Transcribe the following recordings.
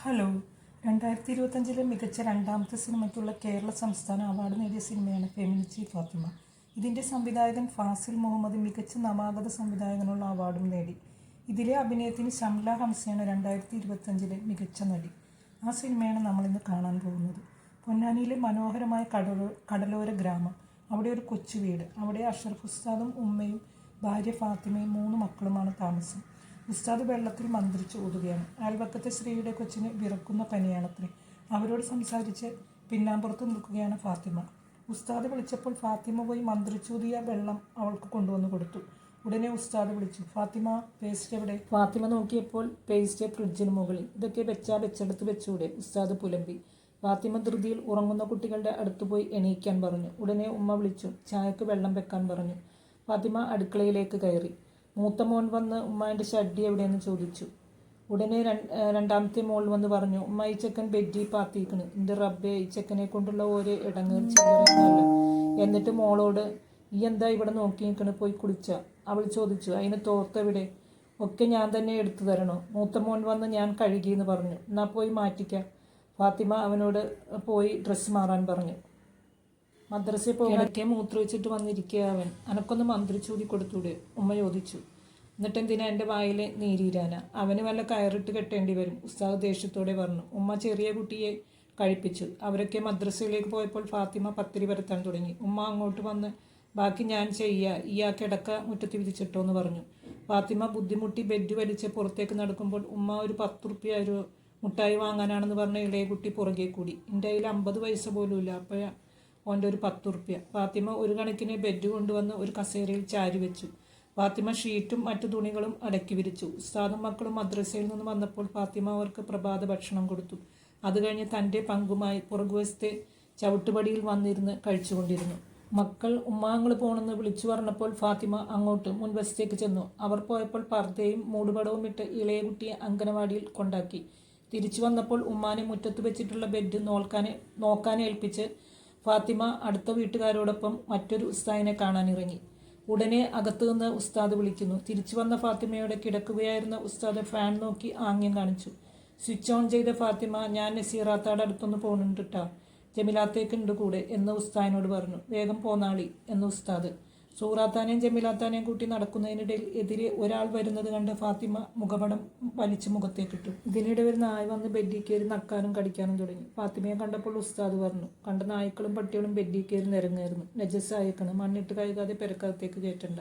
Hello 2025 മികച്ച രണ്ടാമത്തെ സിനിമയ്ക്കുള്ള കേരള സംസ്ഥാന അവാർഡ് നേടിയ സിനിമയാണ് ഫെമിനിച്ചി ഫാത്തിമ. ഇതിൻ്റെ സംവിധായകൻ ഫാസിൽ മുഹമ്മദ് മികച്ച നവാഗത സംവിധായകനുള്ള അവാർഡും നേടി. ഇതിലെ അഭിനയത്തിന് ഷംല ഹംസയാണ് 2025 മികച്ച നടി. ആ സിനിമയാണ് നമ്മളിന്ന് കാണാൻ പോകുന്നത്. പൊന്നാനിയിലെ മനോഹരമായ കടലോര ഗ്രാമം, അവിടെ ഒരു കൊച്ചു വീട്. അവിടെ അഷറഫ് ഉസ്താദും ഉമ്മയും ഭാര്യ ഫാത്തിമയും 3 മക്കളുമാണ് താമസം. ഉസ്താദ് വെള്ളത്തിൽ മന്ത്രിച്ച് ഊതുകയാണ്. അയൽവക്കത്തെ സ്ത്രീയുടെ കൊച്ചിന് വിറക്കുന്ന പനിയാണത്രേ. അവരോട് സംസാരിച്ച് പിന്നാമ്പുറത്ത് നിൽക്കുകയാണ് ഫാത്തിമ. ഉസ്താദ് വിളിച്ചപ്പോൾ ഫാത്തിമ പോയി മന്ത്രിച്ചൂതിയ വെള്ളം അവൾക്ക് കൊണ്ടുവന്ന് കൊടുത്തു. ഉടനെ ഉസ്താദ് വിളിച്ചു, ഫാത്തിമ, പേസ്റ്റ് എവിടെ? ഫാത്തിമ നോക്കിയപ്പോൾ പേസ്റ്റ് ഫ്രിഡ്ജിന് മുകളിൽ. ഇതൊക്കെ വെച്ചെടുത്ത് വെച്ചൂടെ? ഉസ്താദ് പുലമ്പി. ഫാത്തിമ ധൃതിയിൽ ഉറങ്ങുന്ന കുട്ടികളുടെ അടുത്ത് പോയി എണീക്കാൻ പറഞ്ഞു. ഉടനെ ഉമ്മ വിളിച്ചു, ചായക്ക് വെള്ളം വെക്കാൻ പറഞ്ഞു. ഫാത്തിമ അടുക്കളയിലേക്ക് കയറി. മൂത്ത മോൻ വന്ന് ഉമ്മാൻ്റെ ഷഡ്ഡി എവിടെയെന്ന് ചോദിച്ചു. ഉടനെ രണ്ടാമത്തെ മോൾ വന്ന് പറഞ്ഞു, ഉമ്മ, ഈ ചെക്കൻ ബെഡ്ഡി പാത്തിക്കണ്. എൻ്റെ റബ്ബെ, ഈ ചെക്കനെ കൊണ്ടുള്ള ഓരോ ഇടങ്ങ് ചില്ലറയല്ല. എന്നിട്ട് മോളോട്, ഈ എന്താ ഇവിടെ നോക്കി നിൽക്കണ്, പോയി കുളിച്ച? അവൾ ചോദിച്ചു, അതിന് തോർത്തെവിടെ? ഒക്കെ ഞാൻ തന്നെ എടുത്തു തരണോ? മൂത്ത മോൻ വന്ന് ഞാൻ കഴുകിയെന്ന് പറഞ്ഞു. എന്നാൽ പോയി മാറ്റിക്കാം. ഫാത്തിമ അവനോട് പോയി ഡ്രസ്സ് മാറാൻ പറഞ്ഞു. മദ്രസയിൽ പോകാനൊക്കെ മൂത്രമൊഴിച്ചിട്ട് വന്നിരിക്കുക അവൻ. അനക്കൊന്ന് മന്ത്രിച്ചൂടി കൊടുത്തൂടെ? ഉമ്മ ചോദിച്ചു. എന്നിട്ടെന്തിനാ എൻ്റെ വായിൽ നീരീരാന? അവന് വല്ല കയറിട്ട് കെട്ടേണ്ടി വരും, ഉസ്താദ് ദേഷ്യത്തോടെ പറഞ്ഞു. ഉമ്മ ചെറിയ കുട്ടിയെ കഴിപ്പിച്ചു. അവരൊക്കെ മദ്രസയിലേക്ക് പോയപ്പോൾ ഫാത്തിമ പത്തിരി പരത്താൻ തുടങ്ങി. ഉമ്മ അങ്ങോട്ട് വന്ന്, ബാക്കി ഞാൻ ചെയ്യുക, ഈ ആ കിടക്ക മുറ്റത്ത് വിധിച്ചിട്ടോ എന്ന് പറഞ്ഞു. ഫാത്തിമ ബുദ്ധിമുട്ടി ബെഡ് വലിച്ച് പുറത്തേക്ക് നടക്കുമ്പോൾ ഉമ്മ ഒരു 10 റുപ്യ ഒരു മുട്ടായി വാങ്ങാനാണെന്ന് പറഞ്ഞ ഇളയ കുട്ടി പുറകെ കൂടി. എൻ്റെ കയ്യിൽ 50 പൈസ പോലും ഇല്ല, അപ്പോഴാ ഓൻ്റെ ഒരു 10 റുപ്യ. ഫാത്തിമ ഒരു കണക്കിന് ബെഡ് കൊണ്ടുവന്ന് ഒരു കസേരയിൽ ചാരി വെച്ചു. ഫാത്തിമ ഷീറ്റും മറ്റു തുണികളും അടക്കി വിരിച്ചു. ഉസ്താദും മക്കളും മദ്രസയിൽ നിന്ന് വന്നപ്പോൾ ഫാത്തിമ അവർക്ക് പ്രഭാത ഭക്ഷണം കൊടുത്തു. അത് കഴിഞ്ഞ് തൻ്റെ പങ്കുമായി പുറകുവശത്തെ ചവിട്ടുപടിയിൽ വന്നിരുന്ന് കഴിച്ചുകൊണ്ടിരുന്നു. മക്കൾ ഉമ്മാങ്ങൾ പോണെന്ന് വിളിച്ചു പറഞ്ഞപ്പോൾ ഫാത്തിമ അങ്ങോട്ട് മുൻവശത്തേക്ക് ചെന്നു. അവർ പോയപ്പോൾ പർദ്ദയും മൂടുപടവും ഇട്ട് ഇളയ കുട്ടിയെ അങ്കനവാടിയിൽ കൊണ്ടാക്കി. തിരിച്ചു വന്നപ്പോൾ ഉമ്മാനെ മുറ്റത്ത് വെച്ചിട്ടുള്ള ബെഡ് നോക്കാനേൽപ്പിച്ച് ഫാത്തിമ അടുത്ത വീട്ടുകാരോടൊപ്പം മറ്റൊരു ഉസ്താദിനെ കാണാനിറങ്ങി. ഉടനെ അകത്തുനിന്ന് ഉസ്താദ് വിളിക്കുന്നു. തിരിച്ചു വന്ന ഫാത്തിമയോടെ കിടക്കുകയായിരുന്ന ഉസ്താദ് ഫാൻ നോക്കി ആംഗ്യം കാണിച്ചു. സ്വിച്ച് ഓൺ ചെയ്ത ഫാത്തിമ, ഞാൻ നസീറാത്താടെ അടുത്തൊന്ന് പോകുന്നുണ്ട് ട്ടാ, ജമിലാത്തേക്ക് ഉണ്ട് കൂടെ എന്ന് ഉസ്താദിനോട് പറഞ്ഞു. വേഗം പോന്നാളി എന്ന് ഉസ്താദ്. സൂറാത്താനെയും ജമിലാത്താനെയും കൂട്ടി നടക്കുന്നതിനിടയിൽ എതിരെ ഒരാൾ വരുന്നത് കണ്ട് ഫാത്തിമ മുഖപടം വലിച്ചു മുഖത്തേക്കിട്ടു. ഇതിനിടെ ഒരു നായ വന്ന് ബെഡി കയറി നക്കാനും കടിക്കാനും തുടങ്ങി. ഫാത്തിമയെ കണ്ടപ്പോൾ ഉസ്താദ് പറഞ്ഞു, കണ്ട നായ്ക്കളും പട്ടികളും ബെഡി കയറി നിരങ്ങായിരുന്നു. നജസ്സായേക്കണ്, മണ്ണിട്ട് കഴുകാതെ പെരക്കകത്തേക്ക് കയറ്റണ്ട.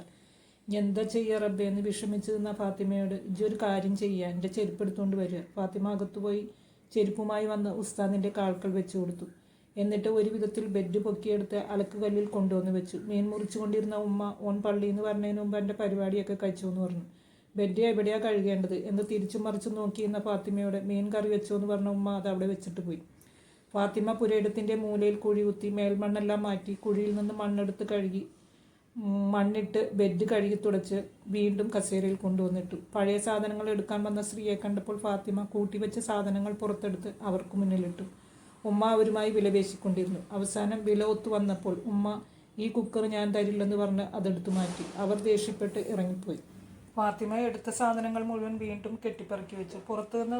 എന്താ ചെയ്യുക റബ്ബെ എന്ന് വിഷമിച്ച് നിന്ന ഫാത്തിമയോട്, ഇജ്ജൊരു കാര്യം ചെയ്യുക, എൻ്റെ ചെരുപ്പ് എടുത്തുകൊണ്ട് വരിക. ഫാത്തിമ അകത്തുപോയി ചെരുപ്പുമായി വന്ന് ഉസ്താദിൻ്റെ കാൽക്കൽ വെച്ചു കൊടുത്തു. എന്നിട്ട് ഒരു വിധത്തിൽ ബെഡ് പൊക്കിയെടുത്ത് അലക്കുകല്ലിൽ കൊണ്ടുവന്ന് വെച്ചു. മീൻ മുറിച്ചു കൊണ്ടിരുന്ന ഉമ്മ, ഓൻ പള്ളി എന്ന് പറഞ്ഞതിന് മുമ്പ് എൻ്റെ പരിപാടിയൊക്കെ കഴിച്ചു എന്ന് പറഞ്ഞു. ബെഡ് എവിടെയാണ് കഴുകേണ്ടത് എന്ന് തിരിച്ചും മറിച്ചും നോക്കിയിരുന്ന ഫാത്തിമയോട്, മീൻ കറി വെച്ചോ എന്ന് പറഞ്ഞ ഉമ്മ അത് അവിടെ വെച്ചിട്ട് പോയി. ഫാത്തിമ പുരയിടത്തിൻ്റെ മൂലയിൽ കുഴി കുത്തി മേൽമണ്ണെല്ലാം മാറ്റി കുഴിയിൽ നിന്ന് മണ്ണെടുത്ത് കഴുകി മണ്ണിട്ട് ബെഡ് കഴുകി തുടച്ച് വീണ്ടും കസേരയിൽ കൊണ്ടുവന്നിട്ടു. പഴയ സാധനങ്ങൾ എടുക്കാൻ വന്ന സ്ത്രീയെ കണ്ടപ്പോൾ ഫാത്തിമ കൂട്ടിവെച്ച സാധനങ്ങൾ പുറത്തെടുത്ത് അവർക്ക് മുന്നിലിട്ടു. ഉമ്മ അവരുമായി വിലപേശിക്കൊണ്ടിരുന്നു. അവസാനം വില ഒത്തു വന്നപ്പോൾ ഉമ്മ, ഈ കുക്കർ ഞാൻ തരില്ലെന്ന് പറഞ്ഞ് അതെടുത്തു മാറ്റി. അവർ ദേഷ്യപ്പെട്ട് ഇറങ്ങിപ്പോയി. ഫാത്തിമ എടുത്ത സാധനങ്ങൾ മുഴുവൻ വീണ്ടും കെട്ടിപ്പറക്കി വെച്ചു. പുറത്തുനിന്ന്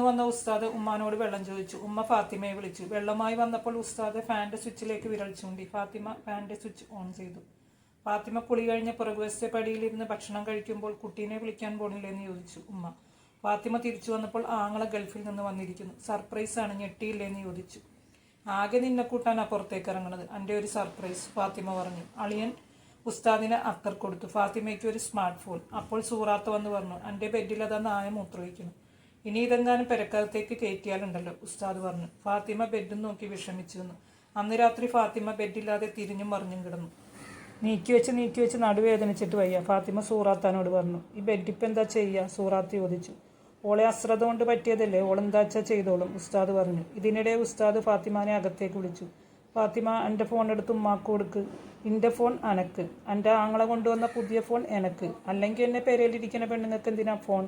വന്ന ഉസ്താദ് ഉമ്മാനോട് വെള്ളം ചോദിച്ചു. ഉമ്മ ഫാത്തിമയെ വിളിച്ചു. വെള്ളമായി വന്നപ്പോൾ ഉസ്താദ് ഫാൻ്റെ സ്വിച്ചിലേക്ക് വിരൽ ചൂണ്ടി. ഫാത്തിമ ഫാൻ്റെ സ്വിച്ച് ഓൺ ചെയ്തു. ഫാത്തിമ കുളി കഴിഞ്ഞ് പുറകുവശത്തെ പടിയിലിരുന്ന് ഭക്ഷണം കഴിക്കുമ്പോൾ കുട്ടീനെ വിളിക്കാൻ പോണില്ലെന്ന് ചോദിച്ചു ഉമ്മ. ഫാത്തിമ തിരിച്ചു വന്നപ്പോൾ ആങ്ങളെ ഗൾഫിൽ നിന്ന് വന്നിരിക്കുന്നു. സർപ്രൈസാണ്, ഞെട്ടിയില്ലേന്ന് ചോദിച്ചു. ആകെ നിന്നെ കൂട്ടാനാ പുറത്തേക്ക് ഇറങ്ങണത്, എൻ്റെ ഒരു സർപ്രൈസ്, ഫാത്തിമ പറഞ്ഞു. അളിയൻ ഉസ്താദിന് അക്കർ കൊടുത്തു. ഫാത്തിമയ്ക്ക് ഒരു സ്മാർട്ട് ഫോൺ. അപ്പോൾ സൂറാത്ത് വന്ന് പറഞ്ഞു, എൻ്റെ ബെഡിൽ അതാ നായ മൂത്രമൊഴിക്കുന്നു, ഇനി ഇതെങ്ങാനും പെരക്കകത്തേക്ക് കയറ്റിയാലുണ്ടല്ലോ, ഉസ്താദ് പറഞ്ഞു. ഫാത്തിമ ബെഡും നോക്കി വിഷമിച്ചു നിന്നു. അന്ന് രാത്രി ഫാത്തിമ ബെഡില്ലാതെ തിരിഞ്ഞും മറിഞ്ഞും കിടന്നു. നീക്കി വെച്ച് നടുവേദനിച്ചിട്ട് വയ്യ, ഫാത്തിമ സൂറാത്താനോട് പറഞ്ഞു. ഈ ബെഡിപ്പം എന്താ ചെയ്യുക? സൂറാത്ത് ചോദിച്ചു. ഓളെ അശ്രദ്ധ കൊണ്ട് പറ്റിയതല്ലേ, ഓളെന്താച്ചാ ചെയ്തോളും, ഉസ്താദ് പറഞ്ഞു. ഇതിനിടെ ഉസ്താദ് ഫാത്തിമാനെ അകത്തേക്ക് വിളിച്ചു. ഫാത്തിമ, എൻ്റെ ഫോൺ എടുത്ത് ഉമ്മാക്ക് കൊടുക്ക്. എൻ്റെ ഫോൺ അനക്ക്, എൻ്റെ ആങ്ങളെ കൊണ്ടുവന്ന പുതിയ ഫോൺ എനക്ക്, അല്ലെങ്കിൽ എന്നെ പെരയിലിരിക്കുന്ന പെണ്ണുങ്ങൾക്ക് എന്തിനാ ഫോൺ?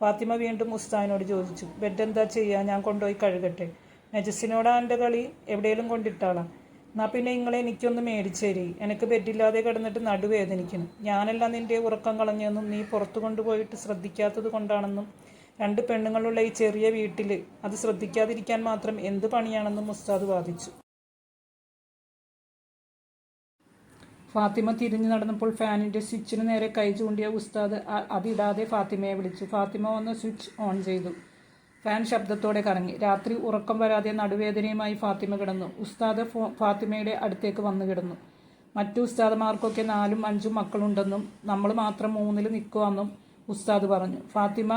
ഫാത്തിമ വീണ്ടും ഉസ്താദിനോട് ചോദിച്ചു. ബെഡ് എന്താ ചെയ്യുക? ഞാൻ കൊണ്ടുപോയി കഴുകട്ടെ? നജസിനോടാ എൻ്റെ കളി, എവിടെയെങ്കിലും കൊണ്ടിട്ടാളാം. എന്നാൽ പിന്നെ നിങ്ങളെ എനിക്കൊന്ന് മേടിച്ചേരി, എനിക്ക് ബെഡില്ലാതെ കിടന്നിട്ട് നടുവേദനിക്കണം. ഞാനെല്ലാം നിൻ്റെ ഉറക്കം കളഞ്ഞെന്നും നീ പുറത്തു കൊണ്ടുപോയിട്ട് ശ്രദ്ധിക്കാത്തത് കൊണ്ടാണെന്നും 2 പെണ്ണുങ്ങളുള്ള ഈ ചെറിയ വീട്ടിൽ അത് ശ്രദ്ധിക്കാതിരിക്കാൻ മാത്രം എന്ത് പണിയാണെന്നും ഉസ്താദ് വാദിച്ചു. ഫാത്തിമ തിരിഞ്ഞു നടന്നപ്പോൾ ഫാനിൻ്റെ സ്വിച്ചിന് നേരെ കൈ ചൂണ്ടിയ ഉസ്താദ് അതിടാതെ ഫാത്തിമയെ വിളിച്ചു. ഫാത്തിമ വന്ന് സ്വിച്ച് ഓൺ ചെയ്തു. ഫാൻ ശബ്ദത്തോടെ കറങ്ങി. രാത്രി ഉറക്കം വരാതെ നടുവേദനയുമായി ഫാത്തിമ കിടന്നു. ഉസ്താദ് ഫാത്തിമയുടെ അടുത്തേക്ക് വന്നു കിടന്നു. മറ്റു ഉസ്താദമാർക്കൊക്കെ 4ഉം 5ഉം മക്കളുണ്ടെന്നും നമ്മൾ മാത്രം 3-ൽ നിൽക്കുവാന്നും ഉസ്താദ് പറഞ്ഞു. ഫാത്തിമ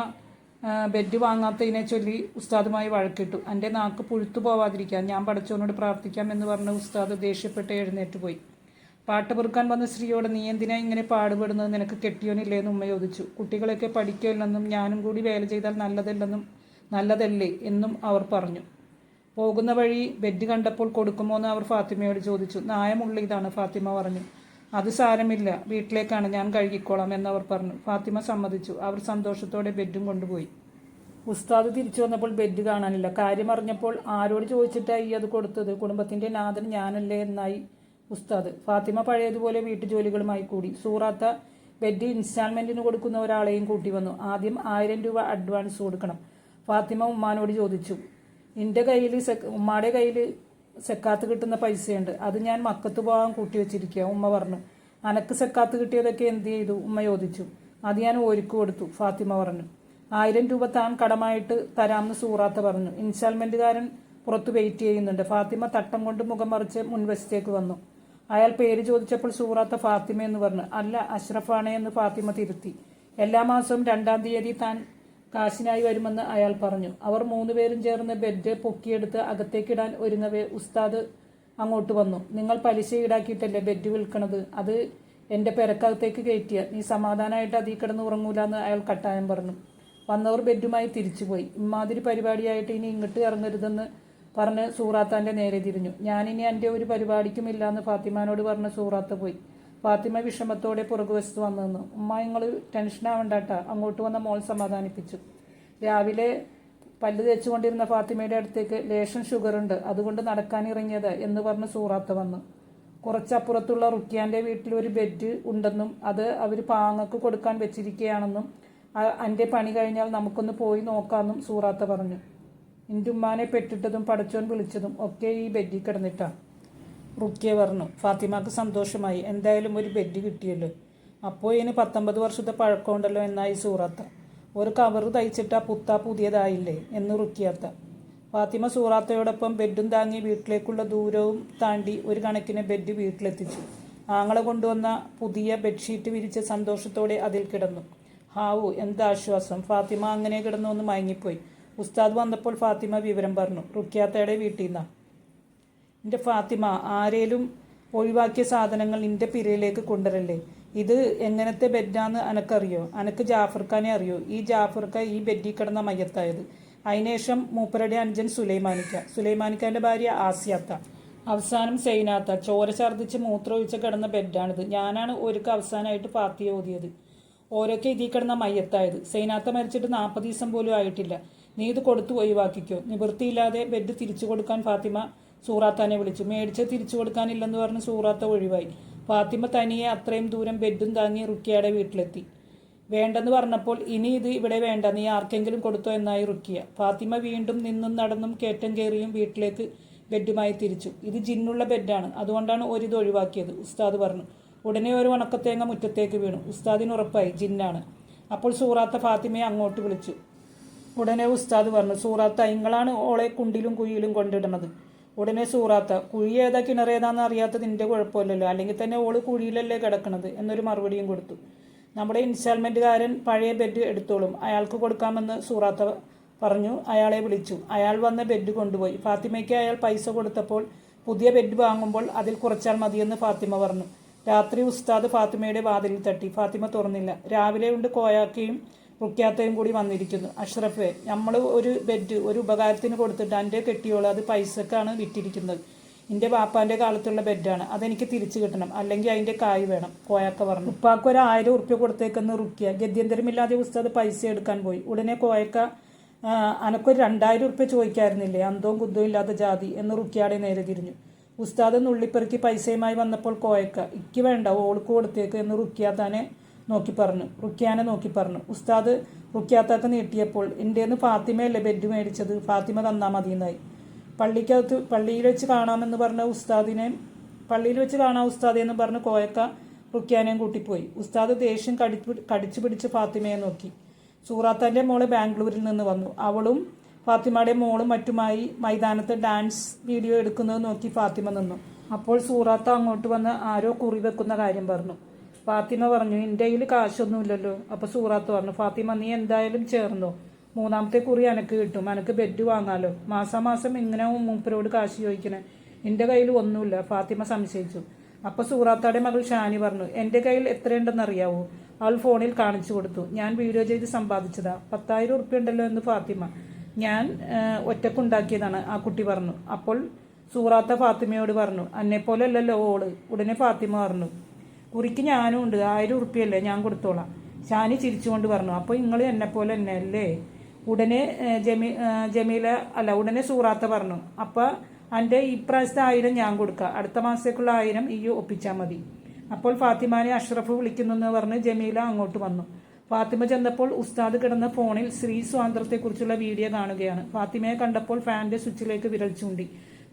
ബെഡ് വാങ്ങാത്തതിനെ ചൊല്ലി ഉസ്താദുമായി വഴക്കിട്ടു. എൻ്റെ നാക്ക് പുഴുത്തു പോവാതിരിക്കാൻ ഞാൻ പടച്ചവനോട് പ്രാർത്ഥിക്കാം എന്ന് പറഞ്ഞ് ഉസ്താദ് ദേഷ്യപ്പെട്ട് എഴുന്നേറ്റ് പോയി. പാട്ട് പെറുക്കാൻ വന്ന സ്ത്രീയോട് നീ എന്തിനാ ഇങ്ങനെ പാടുപെടുന്നത്, നിനക്ക് കെട്ടിയോനില്ലേന്ന് ഉമ്മ ചോദിച്ചു. കുട്ടികളൊക്കെ പഠിക്കില്ലെന്നും ഞാനും കൂടി വേല ചെയ്താൽ നല്ലതല്ലേ എന്നും അവർ പറഞ്ഞു. പോകുന്ന വഴി ബെഡ് കണ്ടപ്പോൾ കൊടുക്കുമോ എന്ന് അവർ ഫാത്തിമയോട് ചോദിച്ചു. നായമുള്ള ഇതാണ്, ഫാത്തിമ പറഞ്ഞു. അത് സാരമില്ല, വീട്ടിലേക്കാണ്, ഞാൻ കഴുകിക്കോളാം എന്നവർ പറഞ്ഞു. ഫാത്തിമ സമ്മതിച്ചു. അവർ സന്തോഷത്തോടെ ബെഡും കൊണ്ടുപോയി. ഉസ്താദ് തിരിച്ചു വന്നപ്പോൾ ബെഡ് കാണാനില്ല. കാര്യം അറിഞ്ഞപ്പോൾ ആരോട് ചോദിച്ചിട്ടായി അത് കൊടുത്തത്, കുടുംബത്തിൻ്റെ നാഥൻ ഞാനല്ലേ എന്നായി ഉസ്താദ്. ഫാത്തിമ പഴയതുപോലെ വീട്ടുജോലികളുമായി കൂടി. സൂറാത്ത ബെഡ് ഇൻസ്റ്റാൾമെൻറ്റിന് കൊടുക്കുന്ന ഒരാളെയും കൂട്ടി വന്നു. ആദ്യം 1000 രൂപ അഡ്വാൻസ് കൊടുക്കണം. ഫാത്തിമ ഉമ്മാനോട് ചോദിച്ചു. എൻ്റെ കയ്യിൽ ഉമ്മാടെ കയ്യിൽ സെക്കാത്ത് കിട്ടുന്ന പൈസയുണ്ട്, അത് ഞാൻ മക്കത്ത് പോകാൻ കൂട്ടി വെച്ചിരിക്കുക. ഉമ്മ പറഞ്ഞു. അനക്ക് സെക്കാത്ത് കിട്ടിയതൊക്കെ എന്ത് ചെയ്തു, ഉമ്മ ചോദിച്ചു. അത് ഞാൻ ഓരിക്ക് കൊടുത്തു, ഫാത്തിമ പറഞ്ഞു. 1000 രൂപ താൻ കടമായിട്ട് തരാമെന്ന് സൂറാത്ത പറഞ്ഞു. ഇൻസ്റ്റാൾമെൻറ്റുകാരൻ പുറത്ത് വെയിറ്റ് ചെയ്യുന്നുണ്ട്. ഫാത്തിമ തട്ടം കൊണ്ട് മുഖം മറിച്ച് മുൻവശത്തേക്ക് വന്നു. അയാൾ പേര് ചോദിച്ചപ്പോൾ സൂറാത്ത ഫാത്തിമ എന്ന് പറഞ്ഞു. അല്ല, അഷ്റഫാണേ എന്ന് ഫാത്തിമ തിരുത്തി. എല്ലാ മാസവും 2-ാം തീയതി താൻ കാശിനായി വരുമെന്ന് അയാൾ പറഞ്ഞു. അവർ 3 പേരും ചേർന്ന് ബെഡ് പൊക്കിയെടുത്ത് അകത്തേക്കിടാൻ ഒരുങ്ങവേ ഉസ്താദ് അങ്ങോട്ട് വന്നു. നിങ്ങൾ പലിശ ഈടാക്കിയിട്ടല്ലേ ബെഡ് വിൽക്കണത്, അത് എൻ്റെ പെരക്കകത്തേക്ക് കയറ്റിയ നീ സമാധാനമായിട്ട് അതിൽ കിടന്ന് ഉറങ്ങൂലെന്ന് അയാൾ കട്ടായം പറഞ്ഞു. വന്നവർ ബെഡുമായി തിരിച്ചുപോയി. ഇമ്മാതിരി പരിപാടിയായിട്ട് ഇനി ഇങ്ങോട്ട് ഇറങ്ങരുതെന്ന് പറഞ്ഞ് സൂറാത്താൻ്റെ നേരെ തിരിഞ്ഞു. ഞാനിനി എൻ്റെ ഒരു പരിപാടിക്കുമില്ലാന്ന് ഫാത്തിമാനോട് പറഞ്ഞ് സൂറാത്ത പോയി. ഫാത്തിമ വിഷമത്തോടെ പുറകുവശത്ത് വന്നു നിന്നു. ഉമ്മ നിങ്ങൾ ടെൻഷനാവണ്ടാട്ടാ, അങ്ങോട്ട് വന്ന മോൾ സമാധാനിപ്പിച്ചു. രാവിലെ പല്ല് തേച്ചുകൊണ്ടിരുന്ന ഫാത്തിമയുടെ അടുത്തേക്ക് ലേശം ഷുഗറുണ്ട്, അതുകൊണ്ട് നടക്കാനിറങ്ങിയത് എന്ന് പറഞ്ഞ് സൂറാത്ത വന്നു. കുറച്ചപ്പുറത്തുള്ള റുക്കിയാൻ്റെ വീട്ടിൽ ഒരു ബെഡ് ഉണ്ടെന്നും അത് അവർ പാങ്ങക്ക് കൊടുക്കാൻ വെച്ചിരിക്കുകയാണെന്നും എൻ്റെ പണി കഴിഞ്ഞാൽ നമുക്കൊന്ന് പോയി നോക്കാമെന്നും സൂറാത്ത പറഞ്ഞു. എൻ്റെ ഉമ്മാനെ പെട്ടിട്ടതും പടച്ചോൻ വിളിച്ചതും ഒക്കെ ഈ ബെഡിൽ കിടന്നിട്ടാണ്, റുക്കിയ പറഞ്ഞു. ഫാത്തിമക്ക് സന്തോഷമായി. എന്തായാലും ഒരു ബെഡ് കിട്ടിയല്ലോ. അപ്പോൾ ഇതിന് 19 വർഷത്തെ പഴക്കമുണ്ടല്ലോ എന്നായി സൂറാത്ത. ഒരു കവറ് തയ്ച്ചിട്ടാ പുതിയതായില്ലേ എന്ന് റുക്കിയാത്ത. ഫാത്തിമ സൂറാത്തയോടൊപ്പം ബെഡും താങ്ങി വീട്ടിലേക്കുള്ള ദൂരവും താണ്ടി ഒരു കണക്കിന് ബെഡ് വീട്ടിലെത്തിച്ചു. ആങ്ങളെ കൊണ്ടുവന്ന പുതിയ ബെഡ്ഷീറ്റ് വിരിച്ച് സന്തോഷത്തോടെ അതിൽ കിടന്നു. ഹാവു, എന്താശ്വാസം. ഫാത്തിമ അങ്ങനെ കിടന്നു ഒന്ന് മയങ്ങിപ്പോയി. ഉസ്താദ് വന്നപ്പോൾ ഫാത്തിമ വിവരം പറഞ്ഞു. റുക്കിയാത്തയുടെ വീട്ടിൽ നിന്നാണ്. എൻ്റെ ഫാത്തിമ, ആരേലും ഒഴിവാക്കിയ സാധനങ്ങൾ നിൻ്റെ പിരയിലേക്ക് കൊണ്ടുവരല്ലേ. ഇത് എങ്ങനത്തെ ബെഡാന്ന് അനക്കറിയോ? അനക്ക് ജാഫർഖാനെ അറിയോ? ഈ ജാഫർക്ക ഈ ബെഡിൽ കിടന്ന മയ്യത്തായത്. അതിനുശേഷം മൂപ്പരുടെ അനുജൻ സുലൈമാനിക്കാൻ്റെ ഭാര്യ ആസിയാത്ത, അവസാനം സൈനാത്ത. ചോര ഛർദ്ദിച്ച് മൂത്രമൊഴിച്ച് കിടന്ന ബെഡാണിത്. ഞാനാണ് ഒരുക്ക് അവസാനമായിട്ട് ഫാത്തിയ ഓതിയത്. ഓരോക്കെ ഇതിൽ കിടന്ന മയ്യത്തായത്. സൈനാത്ത മരിച്ചിട്ട് 40 ദിവസം പോലും ആയിട്ടില്ല. നീ ഇത് കൊടുത്തു ഒഴിവാക്കിക്കോ. നിവൃത്തിയില്ലാതെ ബെഡ് തിരിച്ചു കൊടുക്കാൻ ഫാത്തിമ സൂറാത്താനെ വിളിച്ചു. മേടിച്ച് തിരിച്ചു കൊടുക്കാനില്ലെന്ന് പറഞ്ഞ് സൂറാത്ത ഒഴിവായി. ഫാത്തിമ തനിയെ അത്രയും ദൂരം ബെഡും താങ്ങി റുക്കിയയുടെ വീട്ടിലെത്തി. വേണ്ടെന്ന് പറഞ്ഞപ്പോൾ ഇനി ഇത് ഇവിടെ വേണ്ട, നീ ആർക്കെങ്കിലും കൊടുത്തോ എന്നായി റുക്കിയ. ഫാത്തിമ വീണ്ടും നിന്നും നടന്നും കയറ്റം കയറിയും വീട്ടിലേക്ക് ബെഡുമായി തിരിച്ചു. ഇത് ജിന്നുള്ള ബെഡാണ്, അതുകൊണ്ടാണ് ഒരിത് ഒഴിവാക്കിയത്, ഉസ്താദ് പറഞ്ഞു. ഉടനെ ഒരു ഉണക്കത്തേങ്ങ മുറ്റത്തേക്ക് വീണു. ഉസ്താദിന് ഉറപ്പായി ജിന്നാണ്. അപ്പോൾ സൂറാത്ത ഫാത്തിമയെ അങ്ങോട്ട് വിളിച്ചു. ഉടനെ ഉസ്താദ് പറഞ്ഞു. സൂറാത്ത, ഇങ്ങളാണ് ഓളെ കുണ്ടിലും കുഴിയിലും കൊണ്ടിടുന്നത്. ഉടനെ സൂറാത്ത, കുഴി ഏതാ കിണറേതാന്ന് അറിയാത്തത് നിൻ്റെ കുഴപ്പമില്ലല്ലോ, അല്ലെങ്കിൽ തന്നെ ഓള് കുഴിയിലല്ലേ കിടക്കണത് എന്നൊരു മറുപടിയും കൊടുത്തു. നമ്മുടെ ഇൻസ്റ്റാൾമെൻറ്റുകാരൻ പഴയ ബെഡ് എടുത്തോളും, അയാൾക്ക് കൊടുക്കാമെന്ന് സൂറാത്ത പറഞ്ഞു. അയാളെ വിളിച്ചു. അയാൾ വന്ന് ബെഡ് കൊണ്ടുപോയി. ഫാത്തിമയ്ക്ക് അയാൾ പൈസ കൊടുത്തപ്പോൾ പുതിയ ബെഡ് വാങ്ങുമ്പോൾ അതിൽ കുറച്ചാൽ മതിയെന്ന് ഫാത്തിമ പറഞ്ഞു. രാത്രി ഉസ്താദ് ഫാത്തിമയുടെ വാതിലിൽ തട്ടി. ഫാത്തിമ തുറന്നില്ല. രാവിലെ കൊണ്ട് കോയാക്കയും റുക്കിയാത്തയും കൂടി വന്നിരിക്കുന്നു. അഷ്റഫെ, നമ്മൾ ഒരു ബെഡ് ഒരു ഉപകാരത്തിന് കൊടുത്തിട്ട് എൻ്റെ കെട്ടിയോള് അത് പൈസക്കാണ് വിറ്റിരിക്കുന്നത്. എൻ്റെ വാപ്പാൻ്റെ കാലത്തുള്ള ബെഡാണ്, അതെനിക്ക് തിരിച്ചു കിട്ടണം, അല്ലെങ്കിൽ അതിൻ്റെ കായ് വേണം, കോയാക്ക പറഞ്ഞു. ഉപ്പാക്ക് ഒരു 1000 ഉറുപ്പ്യ കൊടുത്തേക്കെന്ന് റുക്കിയ. ഗത്യന്തരമില്ലാതെ ഉസ്താദ് പൈസ എടുക്കാൻ പോയി. ഉടനെ കോയക്ക, അനക്കൊരു 2000 ഉറുപ്പ്യ ചോദിക്കായിരുന്നില്ലേ, അന്തവും കുന്തവും ഇല്ലാത്ത ജാതി എന്ന് റുക്കിയാടെ നേരെ തിരിഞ്ഞു. ഉസ്താദ് നുള്ളിപ്പെറുക്കി പൈസയുമായി വന്നപ്പോൾ കോയക്ക, ഇക്ക് വേണ്ട, ഓൾക്ക് കൊടുത്തേക്ക് എന്ന് റുക്കിയ തന്നെ നോക്കി പറഞ്ഞു. റുക്കിയാനെ നോക്കി പറഞ്ഞു. ഉസ്താദ് റുക്കിയാത്താത്ത നീട്ടിയപ്പോൾ എൻ്റെന്ന് ഫാത്തിമയല്ലേ ബെഡ് മേടിച്ചത്, ഫാത്തിമ തന്നാൽ മതിയെന്നായി. പള്ളിയിൽ വെച്ച് കാണാമെന്ന് പറഞ്ഞ ഉസ്താദിനെ ഉസ്താദെന്ന് പറഞ്ഞ് കോയക്ക റുക്കിയാനെയും കൂട്ടിപ്പോയി. ഉസ്താദ് ദേഷ്യം കടിച്ചു പിടിച്ച് ഫാത്തിമയെ നോക്കി. സൂറാത്താൻ്റെ മോള് ബാംഗ്ലൂരിൽ നിന്ന് വന്നു. അവളും ഫാത്തിമയുടെ മോളും മറ്റുമായി മൈതാനത്ത് ഡാൻസ് വീഡിയോ എടുക്കുന്നത് നോക്കി ഫാത്തിമ നിന്നു. അപ്പോൾ സൂറാത്ത അങ്ങോട്ട് വന്ന് ആരോ കുറി വെക്കുന്ന കാര്യം പറഞ്ഞു. ഫാത്തിമ പറഞ്ഞു, എൻ്റെ കയ്യിൽ കാശൊന്നുമില്ലല്ലോ. അപ്പോൾ സൂറാത്ത് പറഞ്ഞു, ഫാത്തിമ നീ എന്തായാലും ചേർന്നോ, 3ാമത്തെ കുറി എനക്ക് കിട്ടും, എനക്ക് ബെഡ് വാങ്ങാലോ. മാസം ഇങ്ങനെ മൂപ്പരോട് കാശ് ചോദിക്കണേ, എൻ്റെ കയ്യിൽ ഒന്നുമില്ല. ഫാത്തിമ സംശയിച്ചു. അപ്പോൾ സൂറാത്തയുടെ മകൾ ഷാനി പറഞ്ഞു, എൻ്റെ കയ്യിൽ എത്രയുണ്ടെന്ന് അറിയാവോ? അവൾ ഫോണിൽ കാണിച്ചു കൊടുത്തു. ഞാൻ വീഡിയോ ചെയ്ത് സമ്പാദിച്ചതാ, 10,000 ഉറുപ്പ്യ ഉണ്ടല്ലോ എന്ന് ഫാത്തിമ. ഞാൻ ഒറ്റക്കുണ്ടാക്കിയതാണ്, ആ കുട്ടി പറഞ്ഞു. അപ്പോൾ സൂറാത്ത ഫാത്തിമയോട് പറഞ്ഞു, എന്നെപ്പോലെ അല്ലല്ലോ ഓള്. ഉടനെ ഫാത്തിമ പറഞ്ഞു, കുറിക്ക് ഞാനും ഉണ്ട്, 1000 ഉറുപ്പ്യല്ലേ, ഞാൻ കൊടുത്തോളാം. ഷാനി ചിരിച്ചുകൊണ്ട് പറഞ്ഞു, അപ്പോൾ നിങ്ങൾ എന്നെപ്പോലെ തന്നെ അല്ലേ? ഉടനെ ഉടനെ സൂറാത്ത പറഞ്ഞു, അപ്പം എൻ്റെ ഇപ്രാവശ്യത്തെ 1000 ഞാൻ കൊടുക്കാം, അടുത്ത മാസത്തേക്കുള്ള 1000 ഈ ഒപ്പിച്ചാൽ മതി. അപ്പോൾ ഫാത്തിമാനെ അഷ്റഫ് വിളിക്കുന്നെന്ന് പറഞ്ഞ് ജമീല അങ്ങോട്ട് വന്നു. ഫാത്തിമ ചെന്നപ്പോൾ ഉസ്താദ് കിടന്ന ഫോണിൽ സ്ത്രീ സ്വാതന്ത്ര്യത്തെക്കുറിച്ചുള്ള വീഡിയോ കാണുകയാണ്. ഫാത്തിമയെ കണ്ടപ്പോൾ ഫാനിൻ്റെ സ്വിച്ചിലേക്ക് വിരൽ ചൂണ്ടി.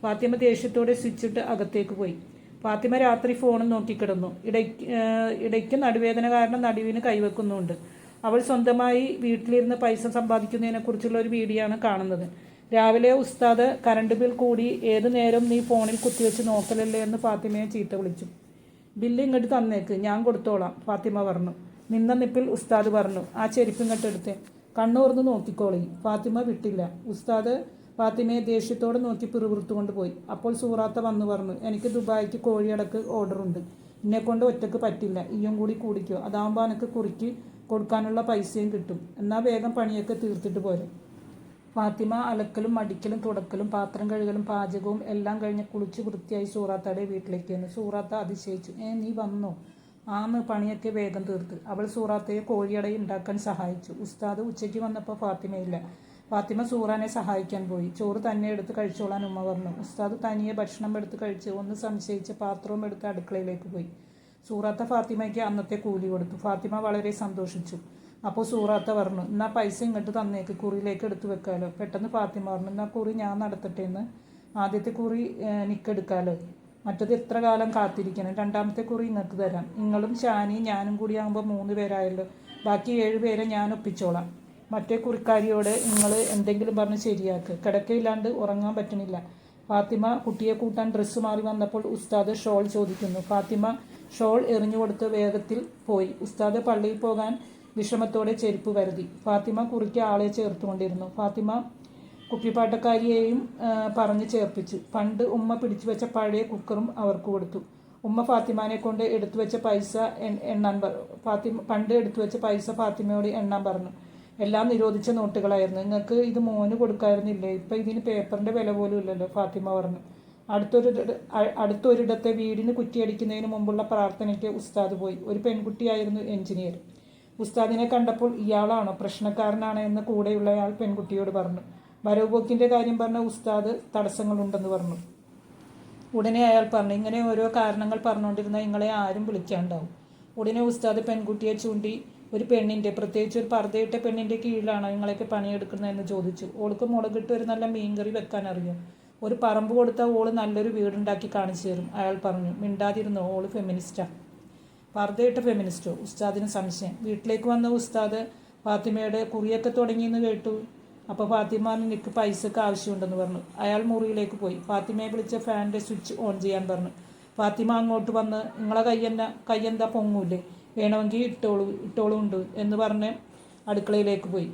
ഫാത്തിമ ദേഷ്യത്തോടെ സ്വിച്ചിട്ട് അകത്തേക്ക് പോയി. ഫാത്തിമ രാത്രി ഫോണും നോക്കിക്കിടന്നു. ഇടയ്ക്ക് നടുവേദന കാരണം നടുവിന് കൈവെക്കുന്നുണ്ട്. അവൾ സ്വന്തമായി വീട്ടിലിരുന്ന് പൈസ സമ്പാദിക്കുന്നതിനെക്കുറിച്ചുള്ള ഒരു വീഡിയോ ആണ് കാണുന്നത്. രാവിലെ ഉസ്താദ് കറണ്ട് ബിൽ കൂടി, ഏതു നേരം നീ ഫോണിൽ കുത്തിവെച്ച് നോക്കലല്ലേ എന്ന് ഫാത്തിമയെ ചീത്ത വിളിച്ചു. ബില്ല് ഇങ്ങോട്ട് തന്നേക്ക്, ഞാൻ കൊടുത്തോളാം, ഫാത്തിമ പറഞ്ഞു. നിന്ന നിപ്പിൽ ഉസ്താദ് പറഞ്ഞു, ആ ചെരുപ്പ് ഇങ്ങോട്ട് എടുത്തേ, കണ്ണൂർന്ന് നോക്കിക്കോളി. ഫാത്തിമ വിട്ടില്ല. ഉസ്താദ് ഫാത്തിമയെ ദേഷ്യത്തോടെ നോക്കി പിറുപിറുത്തുകൊണ്ട് പോയി. അപ്പോൾ സൂറാത്ത വന്നു പറഞ്ഞു, എനിക്ക് ദുബായിക്ക് കോഴിയടക്ക് ഓർഡറുണ്ട്, എന്നെക്കൊണ്ട് ഒറ്റക്ക് പറ്റില്ല, ഈയും കൂടി കൂടിക്കോ, അതാകുമ്പോൾ എനിക്ക് കുറിക്ക് കൊടുക്കാനുള്ള പൈസയും കിട്ടും, എന്നാൽ വേഗം പണിയൊക്കെ തീർത്തിട്ട് പോരും. ഫാത്തിമ അലക്കലും മടിക്കലും തുടക്കലും പാത്രം കഴുകലും പാചകവും എല്ലാം കഴിഞ്ഞ് കുളിച്ച് വൃത്തിയായി സൂറാത്തയുടെ വീട്ടിലേക്ക് വന്നു. സൂറാത്ത അതിശയിച്ചു, നീ വന്നോ? ആന്ന്, പണിയൊക്കെ വേഗം തീർത്ത്. അവൾ സൂറാത്തയെ കോഴിയട ഉണ്ടാക്കാൻ സഹായിച്ചു. ഉസ്താദ് ഉച്ചയ്ക്ക് വന്നപ്പോൾ ഫാത്തിമയില്ല. ഫാത്തിമ സൂറാനെ സഹായിക്കാൻ പോയി. ചോറ് തന്നെ എടുത്ത് കഴിച്ചോളാൻ ഉമ്മ പറഞ്ഞു. ഉസ്താദ് തനിയെ ഭക്ഷണം എടുത്ത് കഴിച്ച് ഒന്ന് സംശയിച്ച് പാത്രവും എടുത്ത് അടുക്കളയിലേക്ക് പോയി. സൂറാത്ത ഫാത്തിമയ്ക്ക് അന്നത്തെ കൂലി കൊടുത്തു. ഫാത്തിമ വളരെ സന്തോഷിച്ചു. അപ്പോൾ സൂറാത്ത പറഞ്ഞു, എന്നാൽ പൈസ ഇങ്ങോട്ട് തന്നേക്ക്, കുറിയിലേക്ക് എടുത്തു വെക്കാലോ. പെട്ടെന്ന് ഫാത്തിമ പറഞ്ഞു, എന്നാൽ കുറി ഞാൻ നടത്തട്ടെ എന്ന്. ആദ്യത്തെ കുറി നിക്കെടുക്കാലോ, മറ്റത് എത്ര കാലം കാത്തിരിക്കണം, 2ാമത്തെ കുറി നിങ്ങൾക്ക് തരാം. നിങ്ങളും ഷാനി ഞാനും കൂടി ആകുമ്പോൾ 3 പേരായല്ലോ, ബാക്കി 7 പേരെ ഞാൻ ഒപ്പിച്ചോളാം. മറ്റേ കുറിക്കാരിയോട് നിങ്ങൾ എന്തെങ്കിലും പറഞ്ഞ് ശരിയാക്ക്, കിടക്കയില്ലാണ്ട് ഉറങ്ങാൻ പറ്റണില്ല. ഫാത്തിമ കുട്ടിയെ കൂട്ടാൻ ഡ്രസ്സ് മാറി വന്നപ്പോൾ ഉസ്താദ് ഷോൾ ചോദിക്കുന്നു. ഫാത്തിമ ഷോൾ എറിഞ്ഞു കൊടുത്ത് വേഗത്തിൽ പോയി. ഉസ്താദ് പള്ളിയിൽ പോകാൻ വിഷമത്തോടെ ചെരുപ്പ് വരുതി. ഫാത്തിമ കുറിക്ക് ആളെ ചേർത്തുകൊണ്ടിരുന്നു. ഫാത്തിമ കുപ്പിപ്പാട്ടക്കാരിയെയും പറഞ്ഞ് ചേർപ്പിച്ചു. പണ്ട് ഉമ്മ പിടിച്ചു വെച്ച പഴയ കുക്കറും അവർക്ക് കൊടുത്തു. ഉമ്മ ഫാത്തിമാനെ കൊണ്ട് എടുത്തു വെച്ച പൈസ എണ്ണാൻ പണ്ട് എടുത്തു വെച്ച പൈസ ഫാത്തിമയോട് എണ്ണാൻ പറഞ്ഞു. എല്ലാം നിരോധിച്ച നോട്ടുകളായിരുന്നു. നിങ്ങൾക്ക് ഇത് മോന് കൊടുക്കായിരുന്നില്ലേ? ഇപ്പം ഇതിന് പേപ്പറിൻ്റെ വില പോലും ഇല്ലല്ലോ, ഫാത്തിമ പറഞ്ഞു. അടുത്തൊരിടത്തെ വീടിന് കുറ്റിയടിക്കുന്നതിന് മുമ്പുള്ള പ്രാർത്ഥനയ്ക്ക് ഉസ്താദ് പോയി. ഒരു പെൺകുട്ടിയായിരുന്നു എഞ്ചിനീയർ. ഉസ്താദിനെ കണ്ടപ്പോൾ ഇയാളാണോ പ്രശ്നക്കാരനാണ് എന്ന് കൂടെയുള്ളയാൾ പെൺകുട്ടിയോട് പറഞ്ഞു. വരവുപോക്കിൻ്റെ കാര്യം പറഞ്ഞ ഉസ്താദ് തടസ്സങ്ങളുണ്ടെന്ന് പറഞ്ഞു. ഉടനെ അയാൾ പറഞ്ഞു, ഇങ്ങനെ ഓരോ കാരണങ്ങൾ പറഞ്ഞുകൊണ്ടിരുന്ന നിങ്ങളെ ആരും വിളിക്കാണ്ടാവും. ഉടനെ ഉസ്താദ് പെൺകുട്ടിയെ ചൂണ്ടി, ഒരു പെണ്ണിൻ്റെ, പ്രത്യേകിച്ച് ഒരു പർദ്ദയിട്ട പെണ്ണിൻ്റെ കീഴിലാണോ നിങ്ങളൊക്കെ പണിയെടുക്കുന്നതെന്ന് ചോദിച്ചു. ഓൾക്ക് മുളകിട്ട് ഒരു നല്ല മീൻകറി വെക്കാൻ അറിയും, ഒരു പറമ്പ് കൊടുത്താൽ ഓള് നല്ലൊരു വീടുണ്ടാക്കി കാണിച്ചു തരും, അയാൾ പറഞ്ഞു. മിണ്ടാതിരുന്നു, ഓള് ഫെമിനിസ്റ്റാണ്. പർദ്ദയിട്ട ഫെമിനിസ്റ്റോ? ഉസ്താദിന് സംശയം. വീട്ടിലേക്ക് വന്ന ഉസ്താദ് ഫാത്തിമയുടെ കുറിയൊക്കെ തുടങ്ങിയെന്ന് കേട്ടു. അപ്പോൾ ഫാത്തിമ എനിക്ക് പൈസക്ക് ആവശ്യമുണ്ടെന്ന് പറഞ്ഞു. അയാൾ മുറിയിലേക്ക് പോയി. ഫാത്തിമയെ വിളിച്ച് ഫാനിൻ്റെ സ്വിച്ച് ഓൺ ചെയ്യാൻ പറഞ്ഞു. ഫാത്തിമ അങ്ങോട്ട് വന്ന്, നിങ്ങളെ കയ്യെന്താ പൊങ്ങൂല്ലേ, വേണമെങ്കിൽ ഇട്ടോളുണ്ട് എന്ന് പറഞ്ഞ് അടുക്കളയിലേക്ക് പോയി.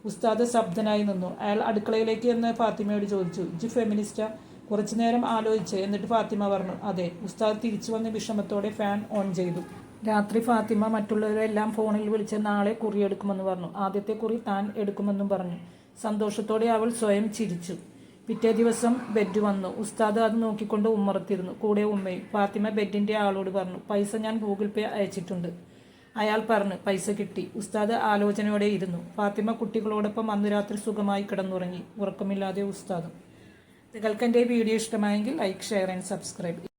ഉസ്താദ് ശബ്ദനായി നിന്നു. അയാൾ അടുക്കളയിലേക്ക് എന്ന് ഫാത്തിമയോട് ചോദിച്ചു, ഇജ് ഫെമിനിസ്റ്റാ? കുറച്ചു നേരം ആലോചിച്ച് എന്നിട്ട് ഫാത്തിമ പറഞ്ഞു, അതെ. ഉസ്താദ് തിരിച്ചു വന്ന് വിഷമത്തോടെ ഫാൻ ഓൺ ചെയ്തു. രാത്രി ഫാത്തിമ മറ്റുള്ളവരെല്ലാം ഫോണിൽ വിളിച്ച് നാളെ കുറി എടുക്കുമെന്ന് പറഞ്ഞു. ആദ്യത്തെ കുറി താൻ എടുക്കുമെന്നും പറഞ്ഞു. സന്തോഷത്തോടെ അവൾ സ്വയം ചിരിച്ചു. പിറ്റേ ദിവസം ബെഡ് വന്നു. ഉസ്താദ് അത് നോക്കിക്കൊണ്ട് ഉമ്മറത്തിരുന്നു, കൂടെ ഉമ്മയും. ഫാത്തിമ ബെഡിൻ്റെ ആളോട് പറഞ്ഞു, പൈസ ഞാൻ ഗൂഗിൾ പേ അയച്ചിട്ടുണ്ട്. അയാൾ പറഞ്ഞു, പൈസ കിട്ടി. ഉസ്താദ് ആലോചനയോടെ ഇരുന്നു. ഫാത്തിമ കുട്ടികളോടൊപ്പം അന്ന് രാത്രി സുഖമായി കിടന്നുറങ്ങി. ഉറക്കമില്ലാതെ ഉസ്താദും. നിങ്ങൾക്ക് എൻ്റെ വീഡിയോ ഇഷ്ടമായെങ്കിൽ ലൈക്ക്, ഷെയർ ആൻഡ് സബ്സ്ക്രൈബ്.